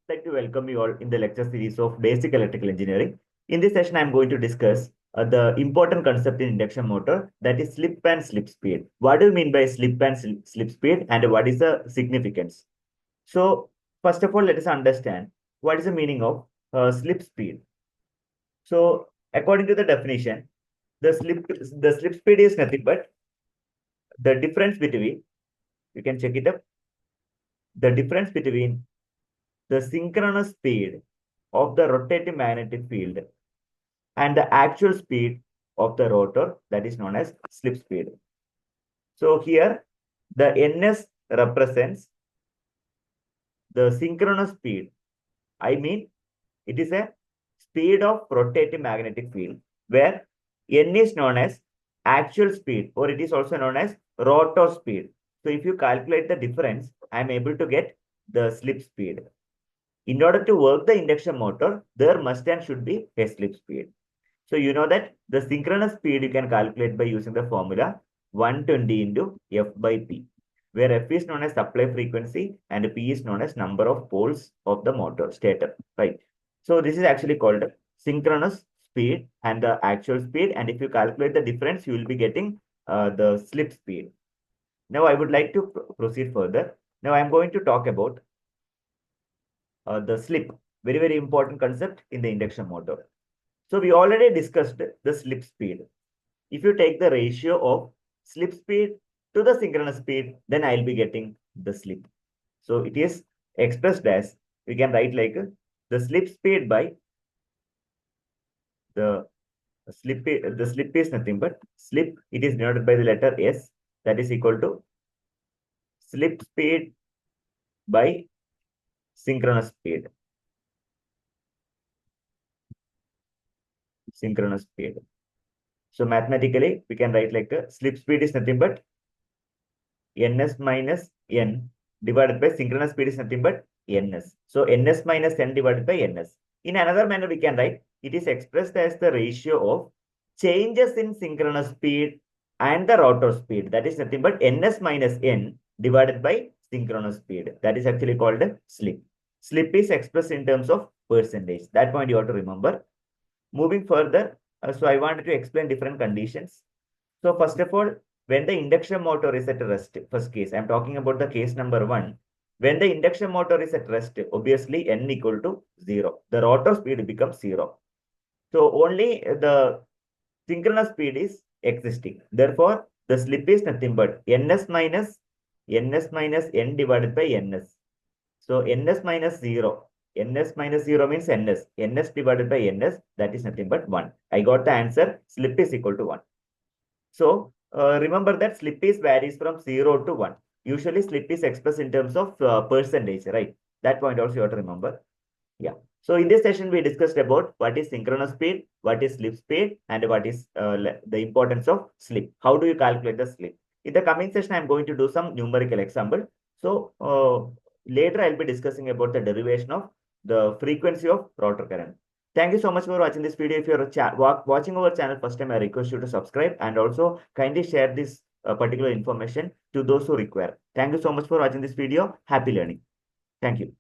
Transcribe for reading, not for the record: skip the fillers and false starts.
like to welcome you all in the lecture series of Basic Electrical Engineering. In this session, I'm going to discuss the important concept in induction motor, that is slip and slip speed. What do you mean by slip and slip speed, and what is the significance? So, first of all, let us understand what is the meaning of slip speed. So, according to the definition, the slip speed is nothing but the difference between, you can check it up, the difference between the synchronous speed of the rotating magnetic field and the actual speed of the rotor, that is known as slip speed. So here the ns represents the synchronous speed. I mean, it is a speed of rotating magnetic field, where n is known as actual speed, or it is also known as rotor speed. So if you calculate the difference, I am able to get the slip speed. In order to work the induction motor, there must and should be a slip speed. So you know that the synchronous speed you can calculate by using the formula 120 into F by P, where F is known as supply frequency and P is known as number of poles of the motor stator, right? So this is actually called synchronous speed and the actual speed. And if you calculate the difference, you will be getting the slip speed. Now I would like to proceed further. Now I'm going to talk about the slip, very, very important concept in the induction motor. So we already discussed the slip speed. If you take the ratio of slip speed to the synchronous speed, then I'll be getting the slip. So it is expressed as, we can write like the slip speed by the slip is nothing but slip, it is denoted by the letter S, that is equal to slip speed by synchronous speed. Synchronous speed. So mathematically, we can write like slip speed is nothing but ns minus n divided by synchronous speed is nothing but ns. So ns minus n divided by ns. In another manner, we can write it is expressed as the ratio of changes in synchronous speed and the rotor speed. That is nothing but ns minus n divided by synchronous speed. That is actually called slip. Slip is expressed in terms of percentage. That point you have to remember. Moving further, so I wanted to explain different conditions. So first of all, when the induction motor is at rest, first case, I'm talking about the case number 1. When the induction motor is at rest, obviously n equal to 0. The rotor speed becomes 0. So only the synchronous speed is existing. Therefore, the slip is nothing but ns minus n divided by ns. So ns minus 0. ns minus 0 means ns. ns divided by ns, that is nothing but 1. I got the answer. Slip is equal to 1. So remember that slip is varies from 0 to 1. Usually slip is expressed in terms of percentage, right? That point also you have to remember. Yeah. So in this session, we discussed about what is synchronous speed, what is slip speed, and what is the importance of slip. How do you calculate the slip? In the coming session, I'm going to do some numerical example. So later, I'll be discussing about the derivation of the frequency of rotor current. Thank you so much for watching this video. If you're watching our channel first time, I request you to subscribe and also kindly share this particular information to those who require. Thank you so much for watching this video. Happy learning. Thank you.